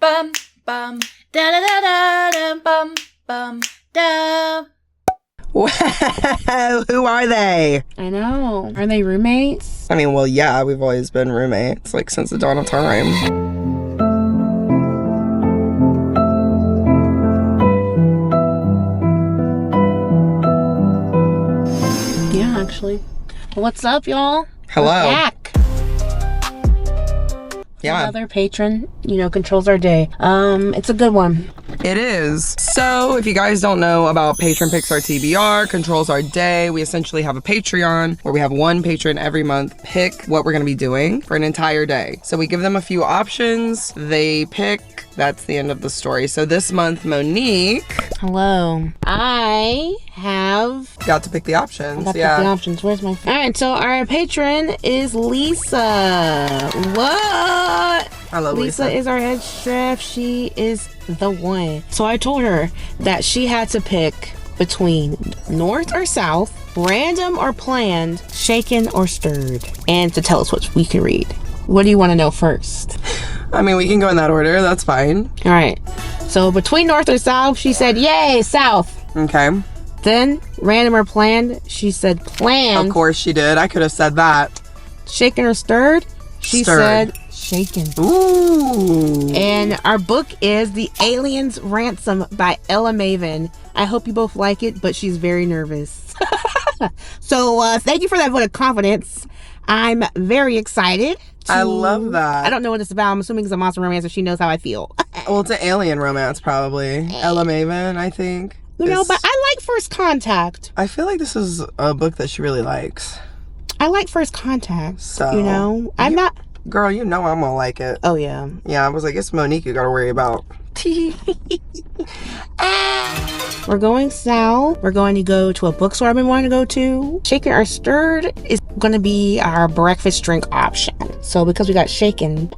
Bum, bum, da da da da da, bum, bum, da. Wow, who are they? I know. Are they roommates? I mean, well, yeah, we've always been roommates, like, since the dawn of time. Yeah, actually. What's up, y'all? Hello. We're back. Yeah. Another patron, controls our day. It's a good one. It is. So, if you guys don't know about Patron Picks Our TBR, controls our day, we essentially have a Patreon where we have one patron every month pick what we're going to be doing for an entire day. So we give them a few options, they pick, that's the end of the story. So this month, Monique. Hello. I have Got to pick the options. pick the options. Where's my phone? All right, so our patron is Lisa. What? Hello, Lisa. Is our head chef. She is the one. So I told her that she had to pick between north or south, random or planned, shaken or stirred, and to tell us what we can read. What do you want to know first? I mean, we can go in that order. That's fine. All right. So between north or south, she said, yay, south. Okay. Then random or planned, she said planned. Of course she did. I could have said that. Shaken or stirred, she said shaken. Ooh. And our book is The Alien's Ransom by Ella Maven. I hope you both like it, but she's very nervous. So thank you for that vote of confidence. I'm very excited. I love that. I don't know what it's about. I'm assuming it's a monster romance and she knows how I feel. Well, it's an alien romance, probably. Ella Maven, I think. But I like First Contact. I feel like this is a book that she really likes. I like First Contact. So, I'm not... Girl, you know I'm gonna like it. Oh, yeah. Yeah, I was like, it's Monique you gotta worry about. We're going south. We're going to go to a bookstore I've been wanting to go to. Shaken or stirred is going to be our breakfast drink option. So because we got shaken,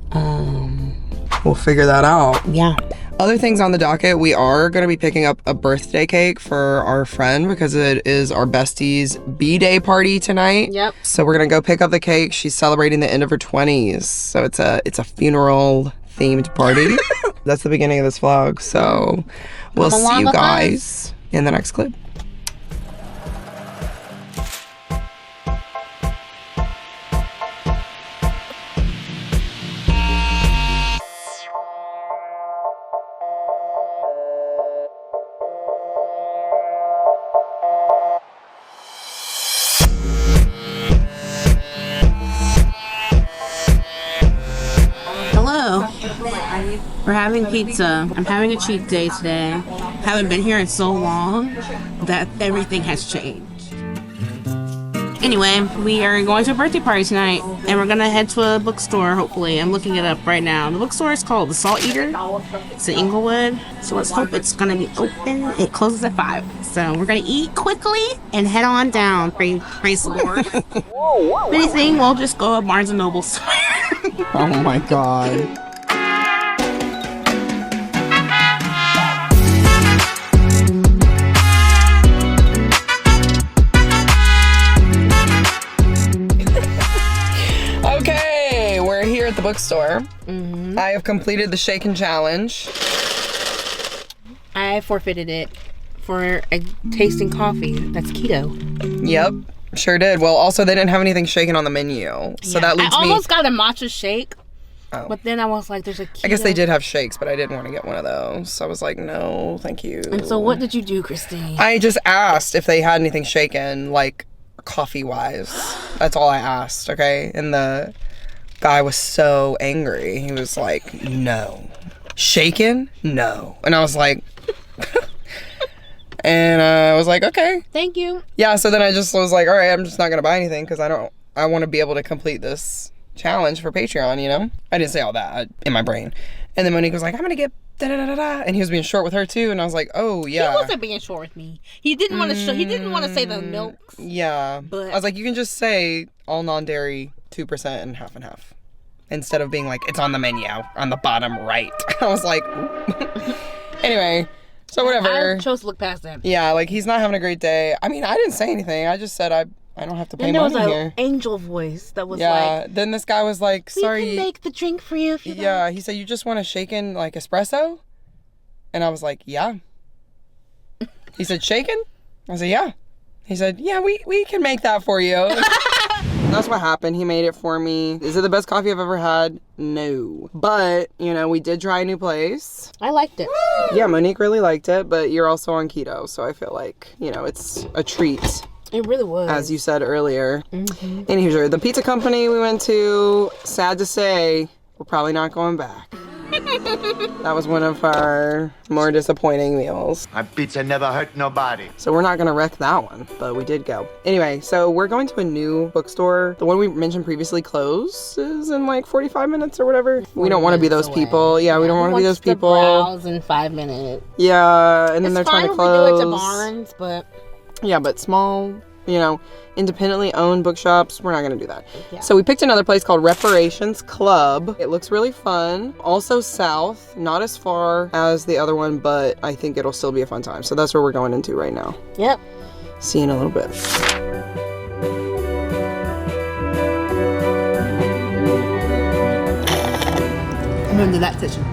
we'll figure that out. Yeah. Other things on the docket, we are going to be picking up a birthday cake for our friend because it is our bestie's B-Day party tonight. Yep. So we're going to go pick up the cake. She's celebrating the end of her 20s. So it's a funeral themed party. That's the beginning of this vlog. So we'll see you guys in the next clip. We're having pizza. I'm having a cheat day today. Haven't been here in so long that everything has changed. Anyway, we are going to a birthday party tonight, and we're gonna head to a bookstore, hopefully. I'm looking it up right now. The bookstore is called The Salt Eater. It's in Inglewood, so let's hope it's gonna be open. It closes at 5. So we're gonna eat quickly and head on down. Praise the Lord. If anything, we'll just go to Barnes & Noble somewhere. Oh my God. At the bookstore. Mm-hmm. I have completed the shaken challenge. I forfeited it for a tasting coffee that's keto. Yep, sure did. Well, also they didn't have anything shaken on the menu, so that leads me. I almost got a matcha shake, but then I was like, "There's a keto." I guess they did have shakes, but I didn't want to get one of those, so I was like, "No, thank you." And so, what did you do, Christine? I just asked if they had anything shaken, like coffee-wise. That's all I asked. Okay, and the guy was so angry. He was like, no. Shaken? No. And I was like, and I was like, okay. Thank you. Yeah, so then I just was like, all right, I'm just not going to buy anything because I want to be able to complete this challenge for Patreon, you know? I didn't say all that in my brain. And then Monique was like, I'm going to get da-da-da-da-da. And he was being short with her too. And I was like, oh, yeah. He wasn't being short with me. He didn't want to show. He didn't want to say the milks. Yeah. But I was like, you can just say all non-dairy 2% and half. Instead of being like, it's on the menu, on the bottom right. I was like, anyway, so whatever. I chose to look past that. Yeah, like, he's not having a great day. I mean, I didn't say anything. I just said I I don't have to pay And there was money an here. angel voice that was Yeah, like, then this guy was like, we sorry. can make the drink for you if you Yeah, like. he said, you just want a shaken, like, espresso? And I was like, yeah. He said, shaken? I said, yeah. He said, yeah, we can make that for you. That's what happened. He made it for me. Is it the best coffee I've ever had? No. But, you know, we did try a new place. I liked it. Yeah, Monique really liked it, but you're also on keto, so I feel like, you know, it's a treat, It really was. as you said earlier. Anywho, the pizza company we went to, sad to say, we're probably not going back. That was one of our more disappointing meals. My pizza never hurt nobody. So we're not gonna wreck that one, but we did go. Anyway, so we're going to a new bookstore. The one we mentioned previously closes in like 45 minutes or whatever. We don't want to be those people. Yeah, we don't want to be those people. Browse in 5 minutes. Yeah, and then they're trying to close. We do it to Barnes, but Yeah, but small, you know, independently owned bookshops, we're not gonna do that. Yeah. So we picked another place called Reparations Club. It looks really fun. Also south, not as far as the other one, but I think it'll still be a fun time. So that's where we're going into right now. yep. See you in a little bit. I'm going to that section.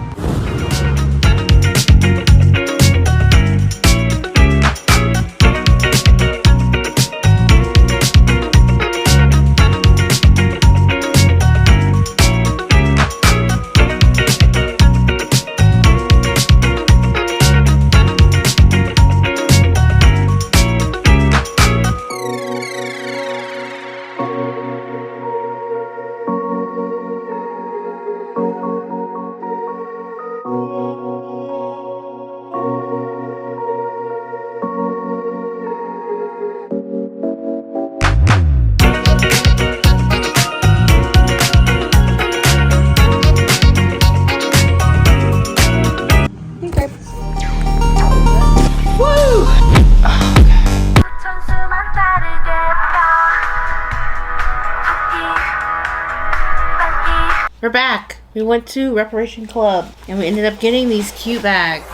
We're back. We went to Reparation Club and we ended up getting these cute bags.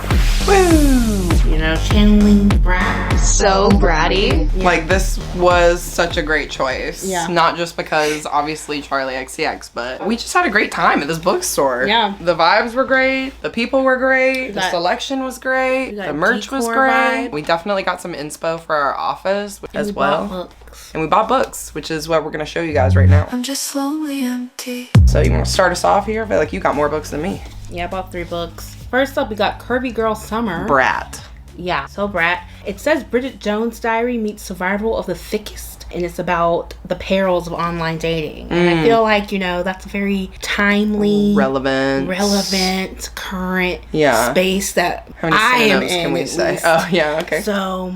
Woo! You know, channeling brat. So bratty. Like, this was such a great choice. Yeah. Not just because, obviously, Charlie XCX, but we just had a great time at this bookstore. Yeah. The vibes were great. The people were great. The got- selection was great. got The merch was decor great. vibe. We definitely got some inspo for our office as We well. bought books. And we bought books, which is what we're going to show you guys right now. I'm just slowly empty. So you want to start us off here? I feel like you got more books than me. Yeah, I bought 3 books. First up, we got Curvy Girl Summer. Brat. Yeah, so brat. It says Bridget Jones' Diary meets survival of the thickest, and it's about the perils of online dating. And I feel like, you know, that's a very timely, Relevant, current Yeah. space that How many I am synonyms in. can we at say? least. Oh, yeah, okay. So,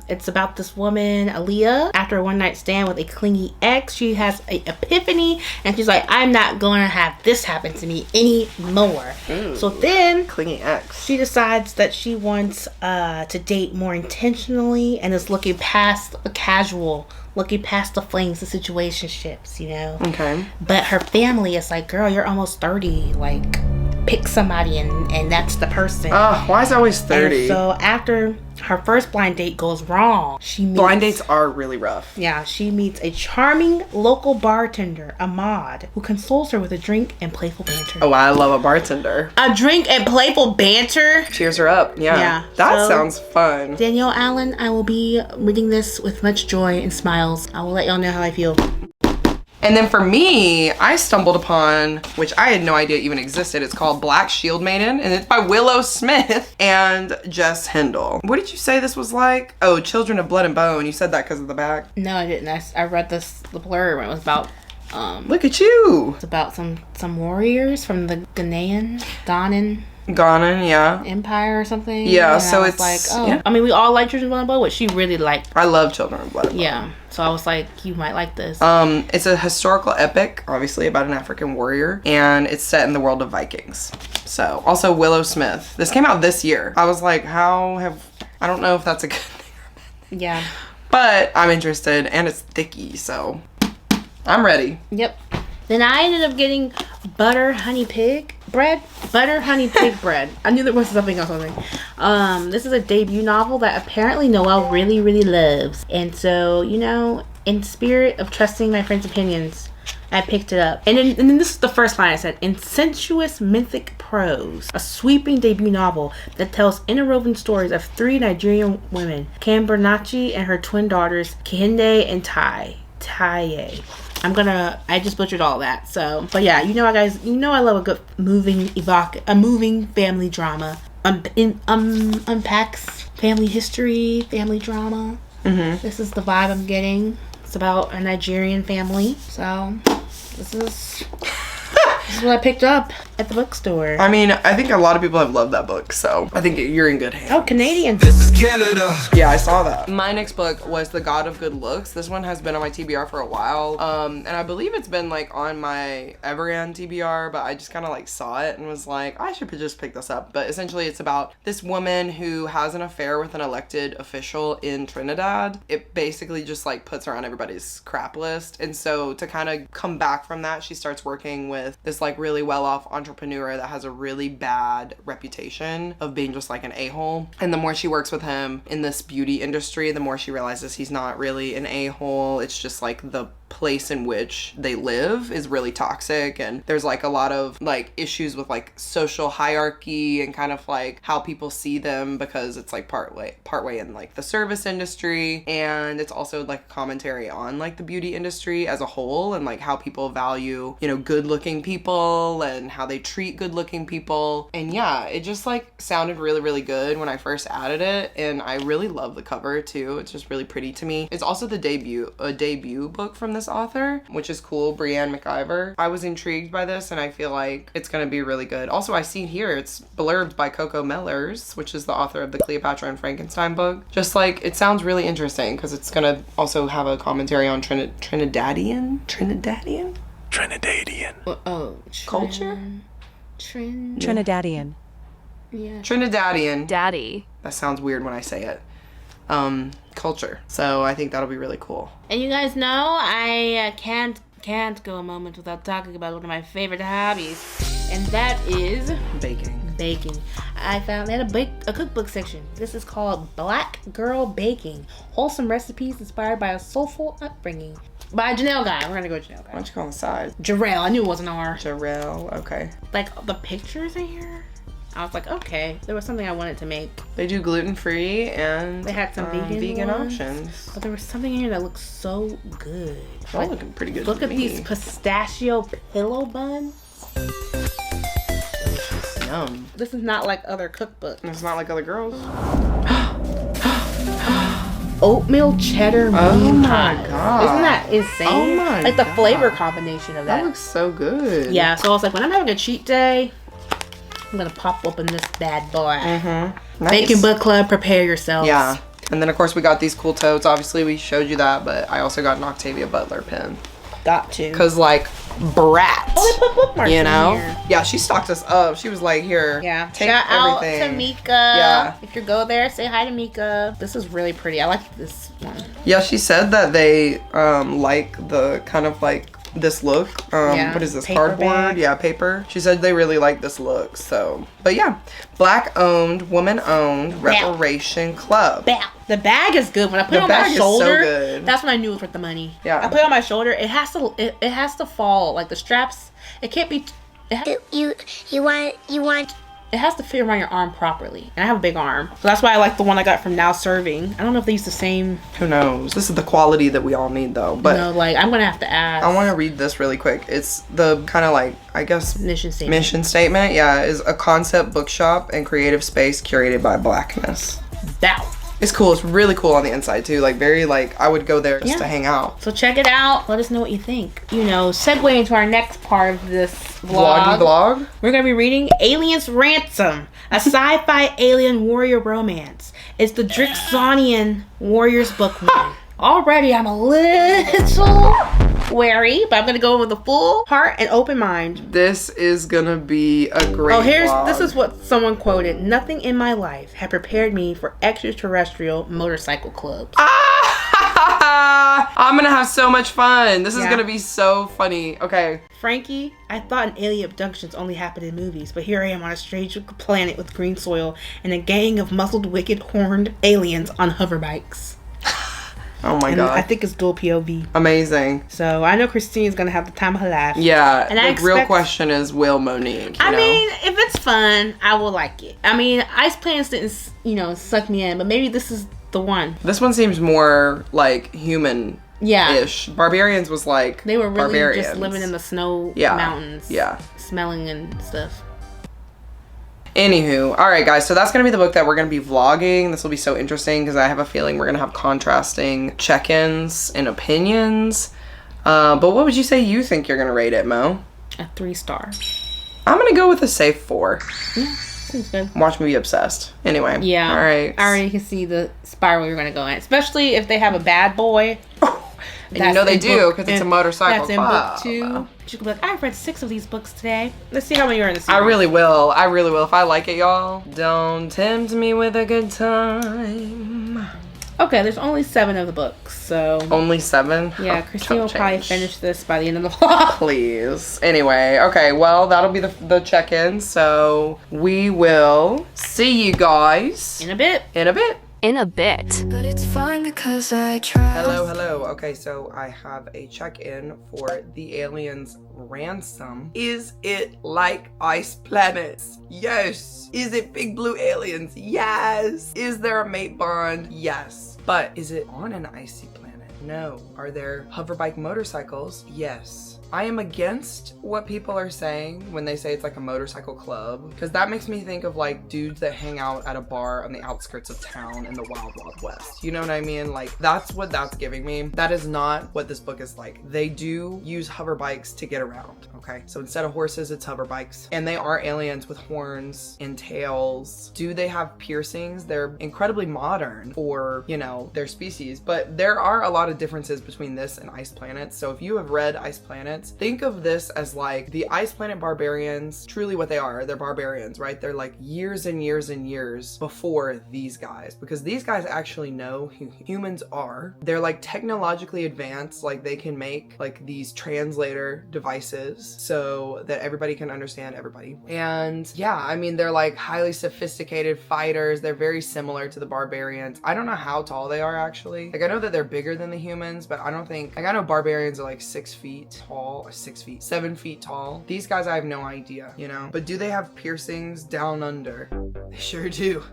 it's about this woman, Lea. After a one-night stand with a clingy ex, she has an epiphany, and she's like, I'm not going to have this happen to me anymore. So then Clingy X. she decides that she wants to date more intentionally and is looking past the casual, looking past the flings, the situationships, you know. Okay. But her family is like, girl, you're almost 30. Like, pick somebody and that's the person. Oh, why is it always 30? And so after her first blind date goes wrong, she meets, Blind dates are really rough. yeah, she meets a charming local bartender, Ahmad, who consoles her with a drink and playful banter. Oh, I love a bartender. A drink and playful banter? Cheers her up. Yeah. Yeah, That so- sounds fun. Danielle Allen, I will be reading this with much joy and smiles. I will let y'all know how I feel. And then for me, I stumbled upon, which I had no idea even existed. It's called Black Shield Maiden, and it's by Willow Smith and Jess Hendel. What did you say this was like? Oh, Children of Blood and Bone. You said that because of the back. No, I didn't. I read the blurb and it was about Look at you. it's about some warriors from the Donnan Ghana, yeah. Empire or something. Yeah, And so I was it's- like, oh. yeah. I mean, we all like Children of Blood and Bone, but she really liked. I love Children of Blood and Bone. Yeah, so I was like, you might like this. It's a historical epic, obviously about an African warrior, and it's set in the world of Vikings. So, also Willow Smith. This came out this year. I was like, I don't know if that's a good thing, Yeah. but I'm interested, and it's thicky, so I'm ready. Yep. Then I ended up getting butter honey pig bread. Butter honey pig bread. I knew there was something else on there. This is a debut novel that apparently Noelle really, really loves. And so, you know, In spirit of trusting my friend's opinions, I picked it up. And then this is the first line I said. In sensuous mythic prose, a sweeping debut novel that tells interwoven stories of 3 Nigerian women, Kambernachi and her twin daughters, Kehinde and Taye. I just butchered all that. So, but yeah, guys, I love a good moving family drama. Unpacks family history, family drama. This is the vibe I'm getting. It's about a Nigerian family. So, this is what I picked up at the bookstore. I mean, I think a lot of people have loved that book, so I think you're in good hands. Oh, Canadian. This is Canada. Yeah, I saw that. My next book was The God of Good Looks. This one has been on my TBR for a while. And I believe it's been like on my Everand TBR, but I just kind of like saw it and was like, I should just pick this up. But essentially it's about this woman who has an affair with an elected official in Trinidad. It basically just like puts her on everybody's crap list. And so to kind of come back from that, she starts working with this like really well-off entrepreneur that has a really bad reputation of being just like an a-hole. And the more she works with him in this beauty industry, the more she realizes he's not really an a-hole. It's just like the place in which they live is really toxic, and there's like a lot of like issues with like social hierarchy and kind of like how people see them, because it's like part way in like the service industry, and it's also like a commentary on like the beauty industry as a whole and like how people value, good looking people and how they treat good looking people. And yeah, it just like sounded really, really good when I first added it, and I really love the cover too. It's just really pretty to me. It's also a debut book from this author, which is cool, Brianne McIver. I was intrigued by this, and I feel like it's gonna be really good. Also, I see here it's blurbed by Coco Mellers, which is the author of the Cleopatra and Frankenstein book. Just like, it sounds really interesting because it's gonna also have a commentary on Trinidadian culture. Trinidadian. Yeah. Trinidadian. Daddy. That sounds weird when I say it. Culture. So I think that'll be really cool. And you guys know I can't go a moment without talking about one of my favorite hobbies, and that is baking. I found they had a cookbook section. This is called Black Girl Baking: Wholesome Recipes Inspired by a Soulful Upbringing, by Janelle Guy. We're gonna go with Janelle Guy. Why don't you call on the side? Jarrell. I knew it wasn't R. Jarrell. Okay. Like the pictures in here, I was like, okay, there was something I wanted to make. They do gluten-free, and they had some vegan options. But there was something in here that looked so good. They're all looking pretty good. Look to at me. these pistachio pillow buns. Yum. This is not like other cookbooks. It's not like other girls. Oatmeal cheddar meat pie. God. Isn't that insane? Oh my Like the God. flavor combination of that. That looks so good. Yeah, so I was like, when I'm having a cheat day, I'm gonna pop open this bad boy. Nice. Baking Book Club, prepare yourselves. Yeah. And then of course we got these cool totes. Obviously we showed you that, but I also got an Octavia Butler pen. Got to. Cause like, brat. Oh, they put bookmarks in here. Yeah, she stocked us up. She was like, here, Yeah. take Shout out to everything. Mika. Yeah. If you go there, say hi to Mika. This is really pretty. I like this one. Yeah, she said that they like the kind of like this look. Yeah, What is this, paper cardboard? bag. Yeah, paper. She said they really like this look. So, but yeah, Black owned, woman owned reparation club. The bag is good. When I put it on bag my is shoulder, so good. that's when I knew it was worth the money. Yeah. I put it on my shoulder. It has to fall. Like the straps, it can't be. You want. It has to fit around your arm properly. And I have a big arm, so that's why I like the one I got from Now Serving. I don't know if they use the same. Who knows? This is the quality that we all need, though. But Like I'm gonna have to ask. I want to read this really quick. It's the kind of like, I guess, mission statement. Mission statement, yeah, is a concept bookshop and creative space curated by Blackness. That. It's cool. It's really cool on the inside too. Like very like, I would go there just to hang out. So check it out. Let us know what you think. Segue into our next part of this Vloggy vlog. We're going to be reading Alien's Ransom, a sci-fi alien warrior romance. It's the Drixonian Warriors book one. Already I'm a little wary, but I'm going to go in with a full heart and open mind. This is gonna be a great vlog. This is what someone quoted. Nothing in my life had prepared me for extraterrestrial motorcycle clubs. I'm gonna have so much fun. This is gonna be so funny. Okay. Frankie, I thought an alien abductions only happened in movies, but here I am on a strange planet with green soil and a gang of muzzled, wicked, horned aliens on hover bikes. Oh my and god. I think it's dual POV. Amazing. So I know Christine's gonna have the time of her life. Yeah. And the real question is, will Monique? I mean, if it's fun, I will like it. I mean, Ice Planets didn't, suck me in, but maybe this is the one. This one seems more like human. Ish. Barbarians was like they were really barbarians. just living in the snow mountains. Yeah. Smelling and stuff. Anywho, all right, guys. So that's gonna be the book that we're gonna be vlogging. This will be so interesting because I have a feeling we're gonna have contrasting check-ins and opinions. But what would you say you think you're gonna rate it, Mo? A 3-star. I'm gonna go with a safe 4. Yeah, seems good. Watch me be obsessed. Anyway. Yeah. All right. I already can see the spiral you're gonna go in, especially if they have a bad boy. And you know they do because it's a motorcycle club. That's in book 2. You could be like, I've read 6 of these books today. Let's see how many are in the series. I really will. If I like it, y'all, don't tempt me with a good time. Okay, there's only 7 of the books, so... Only 7? Yeah, Christine will probably finish this by the end of the vlog. Please. Anyway, okay, well, that'll be the check-in, so we will see you guys... In a bit. In a bit. But it's fine because I try. Hello. Okay, so I have a check-in for the aliens Ransom. Is it like ice planets? Yes. Is it big blue aliens? Yes. Is there a mate bond? Yes. But is it on an icy planet? No. Are there hoverbike motorcycles? Yes. I am against what people are saying when they say it's like a motorcycle club, because that makes me think of like dudes that hang out at a bar on the outskirts of town in the wild west. You know what I mean? Like that's what that's giving me. That is not what this book is like. They do use hover bikes to get around. Okay, so instead of horses, it's hover bikes, and they are aliens with horns and tails. Do they have piercings? They're incredibly modern for, their species, but there are a lot of differences between this and Ice Planets. So if you have read Ice Planets, think of this as like the Ice Planet barbarians. Truly what they are, they're barbarians, right? They're like years and years and years before these guys, because these guys actually know who humans are. They're like technologically advanced, like they can make like these translator devices so that everybody can understand everybody. And yeah, I mean, they're like highly sophisticated fighters. They're very similar to the barbarians. I don't know how tall they are actually. Like I know that they're bigger than the humans, but I don't think, like I know barbarians are like 6 feet tall, or 7 feet tall. These guys, I have no idea, But do they have piercings down under? They sure do.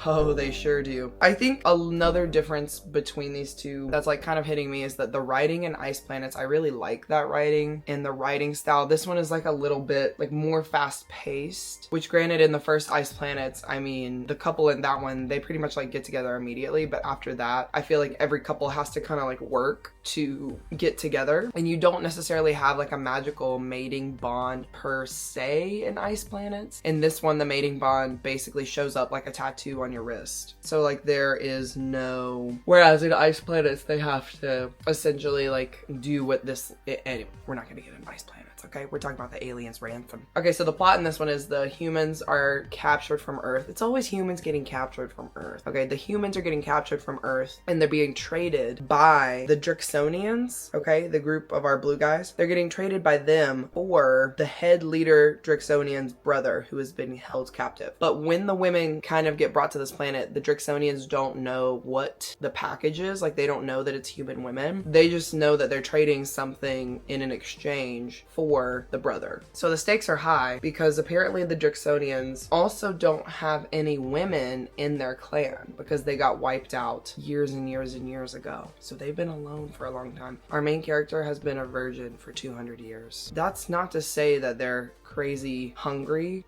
Oh, they sure do. I think another difference between these two that's like kind of hitting me is that the writing in Ice Planets, I really like that writing and the writing style. This one is like a little bit like more fast paced, which granted in the first Ice Planets, I mean, the couple in that one, they pretty much like get together immediately. But after that, I feel like every couple has to kind of like work to get together, and you don't necessarily have like a magical mating bond per se in Ice Planets. In this one, the mating bond basically shows up like a tattoo on your wrist. So like there is no, whereas in Ice Planets they have to essentially like do what this, anyway, we're not gonna get into Ice Planets. Okay, we're talking about the aliens Ransom. Okay, so the plot in this one is the humans are captured from Earth. It's always humans getting captured from Earth. Okay, the humans are getting captured from Earth and they're being traded by the Drixonians. Okay, the group of our blue guys. They're getting traded by them for the head leader Drixonian's brother who has been held captive. But when the women kind of get brought to this planet, the Drixonians don't know what the package is. Like they don't know that it's human women. They just know that they're trading something in an exchange for the brother. So the stakes are high because apparently the Drixonians also don't have any women in their clan because they got wiped out years and years and years ago. So they've been alone for a long time. Our main character has been a virgin for 200 years. That's not to say that they're crazy hungry.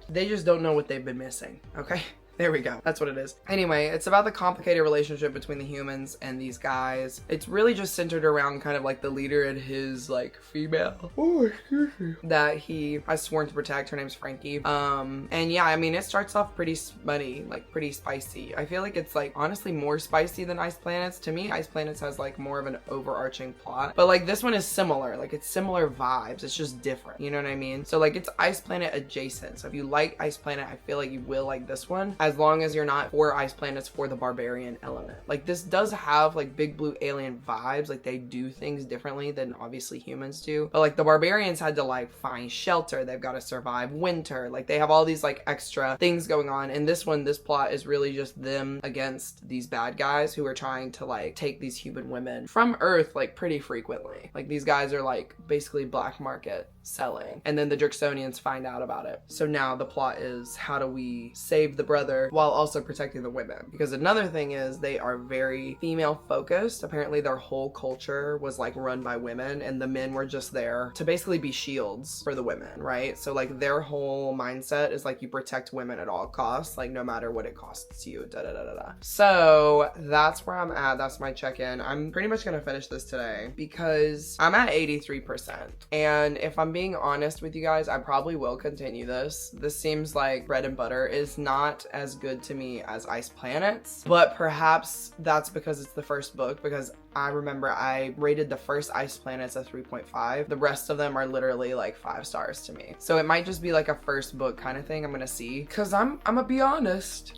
They just don't know what they've been missing, okay? There we go. That's what it is. Anyway, it's about the complicated relationship between the humans and these guys. It's really just centered around kind of like the leader and his like female. Oh, excuse me. That he has sworn to protect. Her name's Frankie. And yeah, I mean, it starts off pretty smutty, like pretty spicy. I feel like it's like honestly more spicy than Ice Planets. To me, Ice Planets has like more of an overarching plot. But like this one is similar. Like it's similar vibes. It's just different. You know what I mean? So like it's Ice Planet adjacent. So if you like Ice Planet, I feel like you will like this one. as long as you're not for ice planets for the barbarian element. Like, this does have like big blue alien vibes. Like, they do things differently than obviously humans do. But like, the barbarians had to like find shelter. They've got to survive winter. Like, they have all these like extra things going on. And this one, this plot is really just them against these bad guys who are trying to like take these human women from Earth like pretty frequently. Like, these guys are like basically black market selling, and then the Drixonians find out about it. So now the plot is, how do we save the brother while also protecting the women? Because another thing is, they are very female focused. Apparently their whole culture was like run by women, and the men were just there to basically be shields for the women, right? So like, their whole mindset is like, you protect women at all costs, like no matter what it costs you, da da da da da. So that's where I'm at. That's my check-in. I'm pretty much gonna finish this today because I'm at 83%, and if I'm being honest with you guys, I probably will continue this. This seems like bread and butter. Is not as good to me as Ice Planets, but perhaps that's because it's the first book, because I remember I rated the first Ice Planets a 3.5. The rest of them are literally like 5 stars to me. So it might just be like a first book kind of thing. I'm gonna see, because I'm gonna be honest.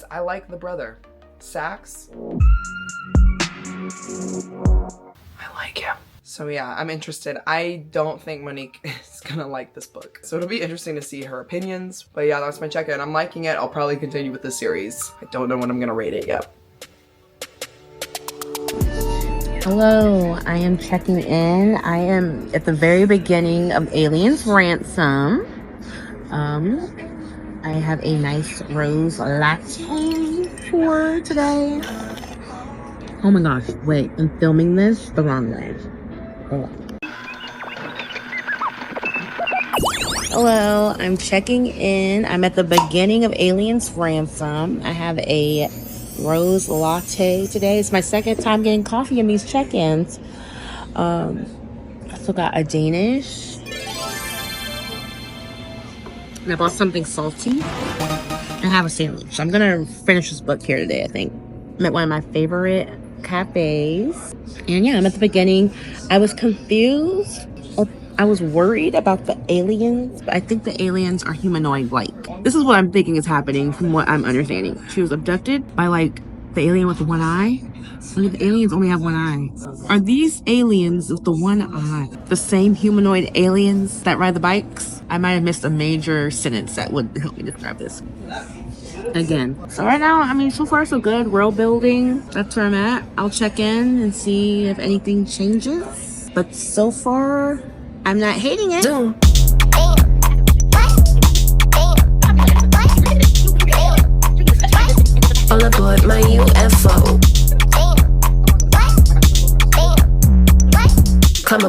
I like the brother. Sax. I like him. So yeah, I'm interested. I don't think Monique is gonna like this book, so it'll be interesting to see her opinions. But yeah, that's my check-in. I'm liking it. I'll probably continue with the series. I don't know when I'm gonna rate it yet. Hello, I am checking in. I am at the very beginning of Alien's Ransom. I have a nice rose latte for today. Oh my gosh, wait, I'm filming this the wrong way. Hello, I'm checking in. I'm at the beginning of Alien's Ransom. I have a rose latte today. It's my second time getting coffee in these check-ins. I also got a Danish. And I bought something salty. I have a sandwich. I'm gonna finish this book here today, I think. I'm at one of my favorite cafes. And yeah, I'm at the beginning. I was confused. I was worried about the aliens, but I think the aliens are humanoid-like. This is what I'm thinking is happening from what I'm understanding. She was abducted by like the alien with the one eye. Look, the aliens only have one eye. Are these aliens with the one eye the same humanoid aliens that ride the bikes? I might have missed a major sentence that would help me describe this. Again. So right now, I mean, so far so good. World building. That's where I'm at. I'll check in and see if anything changes. But so far, I'm not hating it. All aboard my UFO. Climb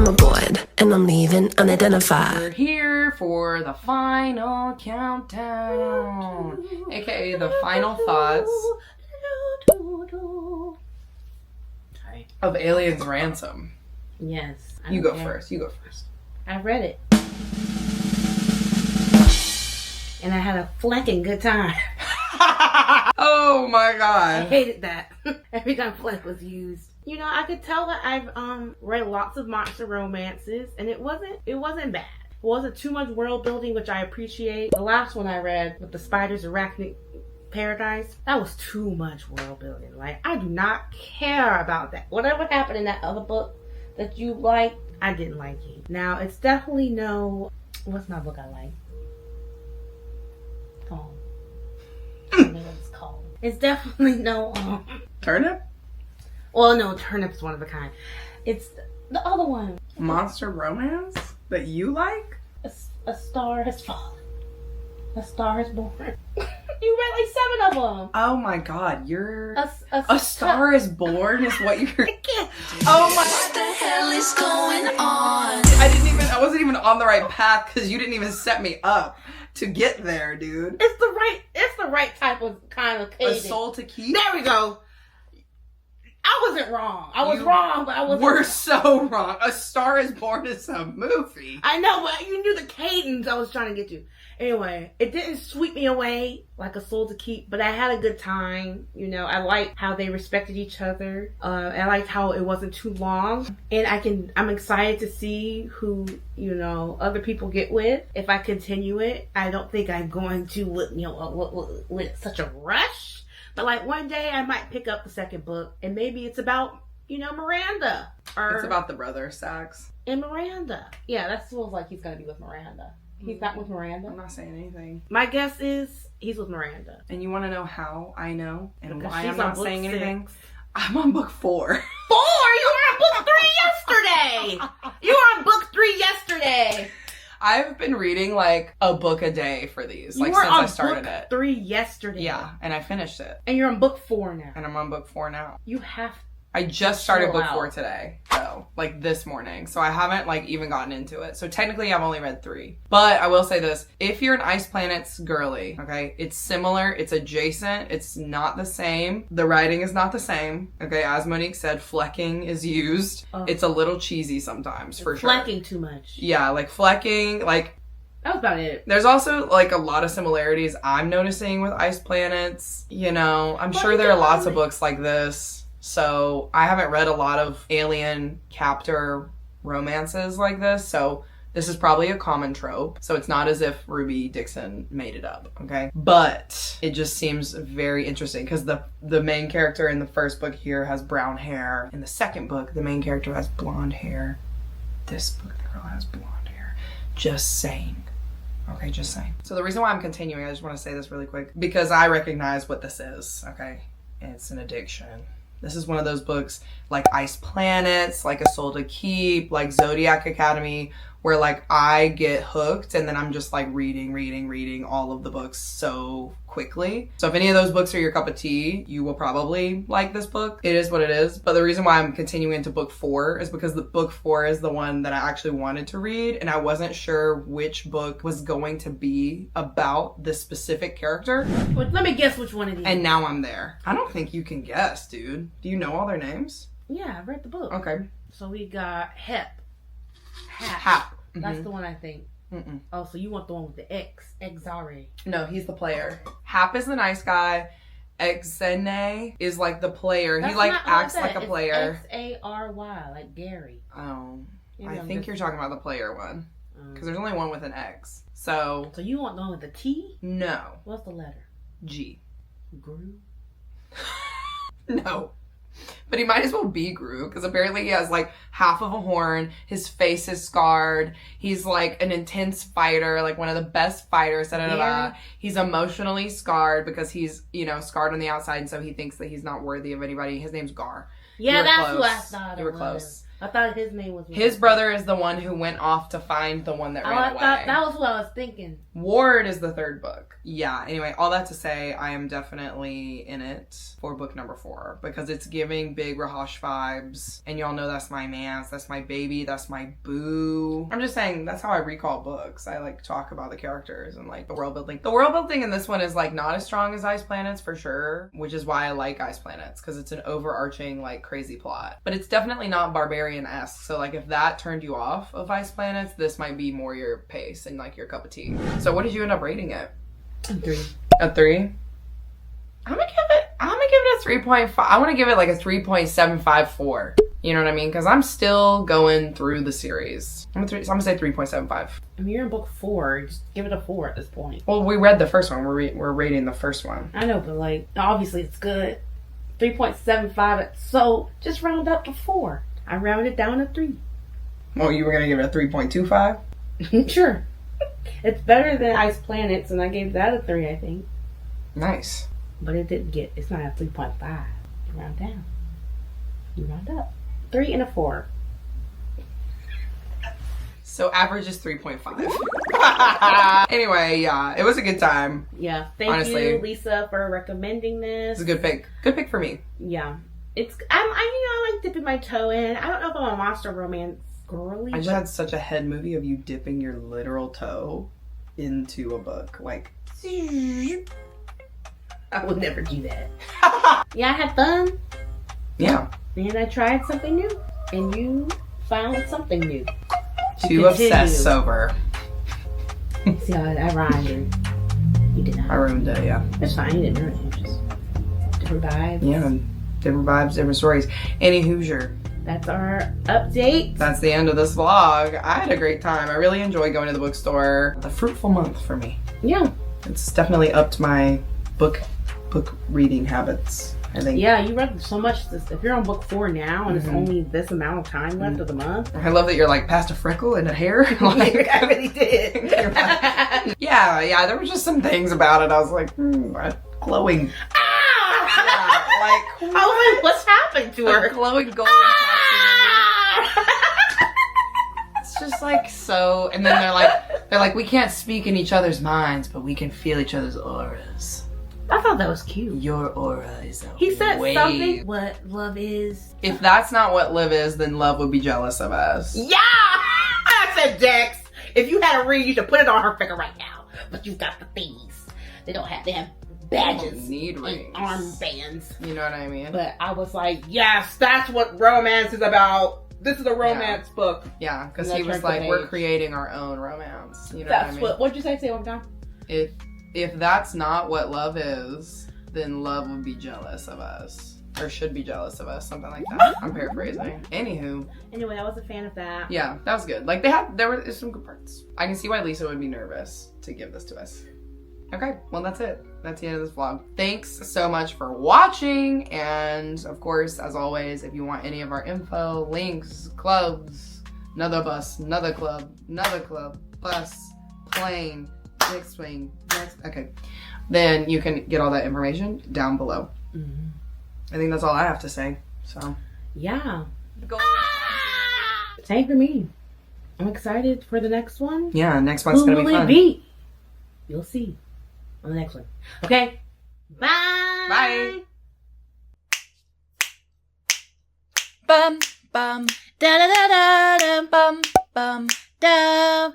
aboard, and I'm leaving unidentified. We're here for the final countdown, aka the final thoughts of Alien's Ransom. Yes. You go first. I read it. And I had a flecking good time. Oh my I god. hated that. Every time fleck was used. You know, I could tell that I've read lots of monster romances, and it wasn't bad. It wasn't too much world building, which I appreciate. The last one I read with the spiders arachnid paradise, that was too much world building. Like, I do not care about that. Whatever happened in that other book that you liked, I didn't like it. Now, it's definitely no... What's my book I like? Oh. I don't know what it's called. It's definitely no... Turnip? Well, no, Turnip's one of a kind. It's the other one. Monster romance that you like? A star has fallen. A star is born. You read like 7 of them. Oh my god, you're... A Star is Born is what you're... I can't. Oh my... What the hell is going on? I wasn't even on the right path because you didn't even set me up to get there, dude. It's the right type of kind of A cadence. Soul to Keep? There we go. I wasn't wrong. I was wrong, but I wasn't. We're so wrong. A Star is Born is a movie. I know, but you knew the cadence I was trying to get to. Anyway, it didn't sweep me away like a soul to keep, but I had a good time. You know, I liked how they respected each other. I liked how it wasn't too long. And I'm excited to see who, you know, other people get with. If I continue it, I don't think I'm going to, with such a rush. But like one day I might pick up the second book and maybe it's about, you know, Miranda. Or It's about the brother, Sax. And Miranda. Yeah, that feels like he's going to be with Miranda. He's not with Miranda. I'm not saying anything. My guess is he's with Miranda. And you want to know how I know and Because why she's I'm not on book saying anything? 6. I'm on book 4. 4? You were on book 3 yesterday. You were on book 3 yesterday. I've been reading like a book a day for these, You like were since on I started book it. 3 yesterday. Yeah, and I finished it. And you're on book 4 now. And I'm on book 4 now. You have to. I just started Chill book out. 4 today, though, like this morning. So I haven't like even gotten into it. So technically I've only read 3. But I will say this, if you're an Ice Planets girly, okay, it's similar, it's adjacent, it's not the same. The writing is not the same. Okay, as Monique said, flecking is used. It's a little cheesy sometimes, for sure. Flecking too much. Yeah, like flecking, like That was about it. there's also like a lot of similarities I'm noticing with Ice Planets. You know, I'm sure there are lots of books like this. So I haven't read a lot of alien captor romances like this. So this is probably a common trope. So it's not as if Ruby Dixon made it up, okay? But it just seems very interesting because the main character in the first book here has brown hair. In the second book, the main character has blonde hair. This book, the girl has blonde hair. Just saying. Okay, just saying. So the reason why I'm continuing, I just want to say this really quick, because I recognize what this is, okay? It's an addiction. This is one of those books like Ice Planets, like A Soul to Keep, like Zodiac Academy, where like I get hooked and then I'm just like reading all of the books so quickly. So if any of those books are your cup of tea, you will probably like this book. It is what it is. But the reason why I'm continuing to book 4 is because the book 4 is the one that I actually wanted to read, and I wasn't sure which book was going to be about this specific character. Well, let me guess which one it is. And now I'm there. I don't think you can guess, dude. Do you know all their names? Yeah, I read the book. Okay. So we got Hap. That's the one I think. Mm-mm. Oh, so you want the one with the X. Exare. No, he's the player. Hap is the nice guy. Exene is like the player. He like acts like a player. Xary, like Gary. Oh. Maybe I I'm think just- you're talking about the player one. Because there's only one with an X. So, So you want the one with the T? no. What's the letter? G. Gru? No. But he might as well be Gru, because apparently he has like half of a horn, his face is scarred, he's like an intense fighter, like one of the best fighters, Yeah. He's emotionally scarred because he's, you know, scarred on the outside, and so he thinks that he's not worthy of anybody. His name's Gar. Yeah, You were that's who I close. thought You were it was. close. I thought his name was... His brother is the one who went off to find the one that ran I away. thought that was what I was thinking. Ward is the third book. Yeah, anyway, all that to say, I am definitely in it for book number 4 because it's giving big Rahash vibes. And y'all know that's my man, that's my baby, that's my boo. I'm just saying, that's how I recall books. I like talk about the characters and like the world building. The world building in this one is like not as strong as Ice Planets for sure, which is why I like Ice Planets because it's an overarching like crazy plot. But it's definitely not barbarian-esque. So like if that turned you off of Ice Planets, this might be more your pace and like your cup of tea. So what did you end up rating it? A 3. A 3? I'm gonna give it a 3.5. I want to give it like a 3.754. You know what I mean? Because I'm still going through the series. I'm gonna say 3.75. I mean, you're in book 4. Just give it a 4 at this point. Well, we read the first one. We're rating the first one. I know, but like, obviously it's good. 3.75. So just round up to 4. I rounded down to 3. Well, you were gonna give it a 3.25? Sure. It's better than Ice Planets, and I gave that a 3, I think. Nice. But it didn't get, it's not a 3.5. You round down. You round up. 3 and a 4. So average is 3.5. Anyway, yeah, it was a good time. Yeah. Thank Honestly. you, Lisa, for recommending this. It's a good pick. Good pick for me. Yeah. I like dipping my toe in. I don't know if I'm a monster romance girly. I just but had such a head movie of you dipping your literal toe into a book. Like, I would never do that. Yeah, I had fun. yeah. And I tried something new. And you found something new. Too obsessed sober. See how I rhymed and you did not. I ruined it, yeah. It's fine, you didn't ruin it. Just different vibes. Yeah, different vibes, different stories. Any Hoosier. That's our update. That's the end of this vlog. I had a great time. I really enjoyed going to the bookstore. A fruitful month for me. Yeah. It's definitely upped my book reading habits, I think. Yeah, you read so much. If you're on book 4 now and it's only this amount of time left of the month. I love that you're like past a freckle and a hair. Like, I really did. yeah, there were just some things about it. I was like, glowing. Yeah, like, I was like, what's happened to her? a glowing golden It's just like so, and then they're like, we can't speak in each other's minds, but we can feel each other's auras. I thought that was cute. Your aura is a He said wave. something. What love is. If that's not what love is, then love would be jealous of us. Yeah! I said, Dex, if you had a ring, you should put it on her finger right now. But you've got the thingies. They have badges. Need and rings. armbands. You know what I mean? But I was like, yes, that's what romance is about. This is a romance book. Yeah, because And he then was turn the like, we're page. creating our own romance. You know That's what I mean? what'd you say? Say it one more time. If that's not what love is, then love would be jealous of us. Or should be jealous of us, something like that. I'm paraphrasing. Anywho. Anyway, I was a fan of that. Yeah, that was good. Like there were some good parts. I can see why Lisa would be nervous to give this to us. Okay, well that's it. That's the end of this vlog. Thanks so much for watching. And of course, as always, if you want any of our info, links, clubs, another bus, another club, bus, plane, next swing, okay. Then you can get all that information down below. Mm-hmm. I think that's all I have to say. So Yeah. go. Same for me. I'm excited for the next one. Yeah, next one's Who gonna will be it fun. be? You'll see on the next one. Okay. Bye. Bye. Bum bum da da da da da bum bum da.